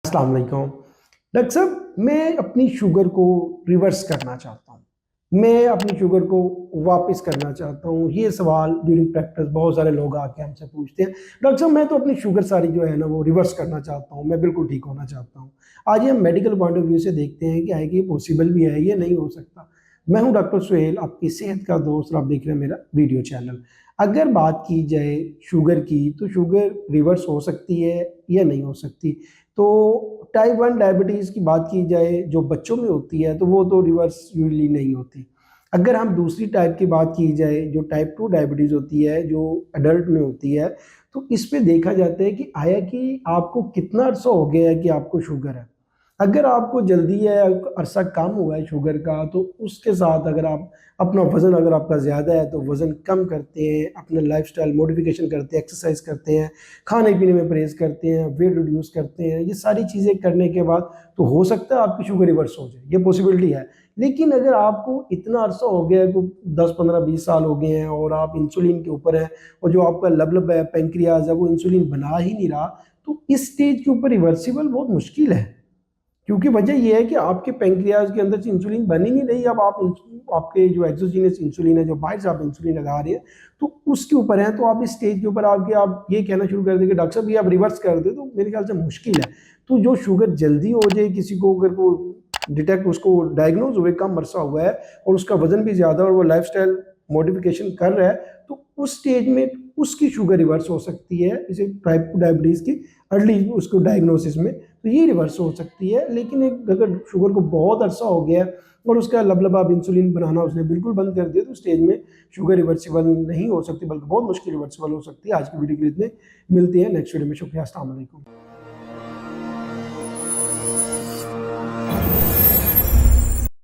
अस्सलाम वालेकुम। डॉक्टर साहब, मैं अपनी शुगर को रिवर्स करना चाहता हूँ। मैं अपनी शुगर को वापस करना चाहता हूँ। ये सवाल ड्यूरिंग प्रैक्टिस बहुत सारे लोग आके हमसे पूछते हैं। डॉक्टर साहब, मैं तो अपनी शुगर सारी जो है ना वो रिवर्स करना चाहता हूँ। मैं बिल्कुल ठीक होना चाहता हूँ। आज ये हम मेडिकल पॉइंट ऑफ व्यू से देखते हैं कि है कि ये पॉसिबल भी है, ये नहीं हो सकता। मैं हूँ डॉक्टर सुहेल, आपकी सेहत का दोस्त, और आप देख रहे हैं मेरा वीडियो चैनल। अगर बात की जाए शुगर की, तो शुगर रिवर्स हो सकती है या नहीं हो सकती। तो टाइप 1 डायबिटीज़ की बात की जाए जो बच्चों में होती है, तो वो तो रिवर्स यूजुअली नहीं होती। अगर हम दूसरी टाइप की बात की जाए जो टाइप 2 डायबिटीज़ होती है, जो एडल्ट में होती है, तो इस पे देखा जाता है कि आया कि आपको कितना अरसा हो गया है कि आपको शुगर है। अगर आपको जल्दी है, अरसा कम हुआ है शुगर का, तो उसके साथ अगर आप अपना वज़न अगर आपका ज़्यादा है तो वज़न कम करते हैं, अपना लाइफ़स्टाइल मॉडिफ़िकेशन करते हैं, एक्सरसाइज़ करते हैं, खाने-पीने में परहेज़ करते हैं, वेट रिड्यूस करते हैं, ये सारी चीज़ें करने के बाद तो हो सकता है आपकी शुगर रिवर्स हो जाए, ये पॉसिबिलिटी है। लेकिन अगर आपको इतना अरसा हो गया है, को 10, 15, 20 साल हो गए हैं और आप इंसुलिन के ऊपर हैं और जो आपका लबलब है, पैंक्रियाज़ है, वो इंसुलिन बना ही नहीं रहा, तो इस स्टेज के ऊपर रिवर्सिबल बहुत मुश्किल है। क्योंकि वजह ये है कि आपके पैंक्रियाज के अंदर से इंसुलिन बन ही नहीं रही। अब आप आपके जो एक्सोजीनस इंसुलिन है, जो बाहर से आप इंसुलिन लगा रहे हैं, तो उसके ऊपर है। तो आप इस स्टेज के ऊपर आके आप ये कहना शुरू कर देंगे डॉक्टर साहब ये आप रिवर्स कर दे, तो मेरे ख्याल से मुश्किल है। तो जो शुगर जल्दी हो जाए किसी को, अगर वो डिटेक्ट, उसको डायग्नोज हुए, कम अरसा हुआ है और उसका वजन भी ज़्यादा और वो लाइफस्टाइल मॉडिफिकेशन कर रहा है, तो उस स्टेज में उसकी शुगर रिवर्स हो सकती है, जैसे टाइप 2 डायबिटीज़ की अर्ली उसको डायग्नोसिस में, तो ये रिवर्स हो सकती है। लेकिन एक अगर शुगर को बहुत अरसा हो गया है और उसका लबलब इंसुलिन बनाना उसने बिल्कुल बंद कर दिया, तो स्टेज में शुगर रिवर्सिबल नहीं हो सकती, बल्कि बहुत मुश्किल रिवर्सिबल हो सकती है। आज की वीडियो के लिए इतने, मिलते हैं नेक्स्ट वीडियो में। शुक्रिया, अस्सलाम वालेकुम।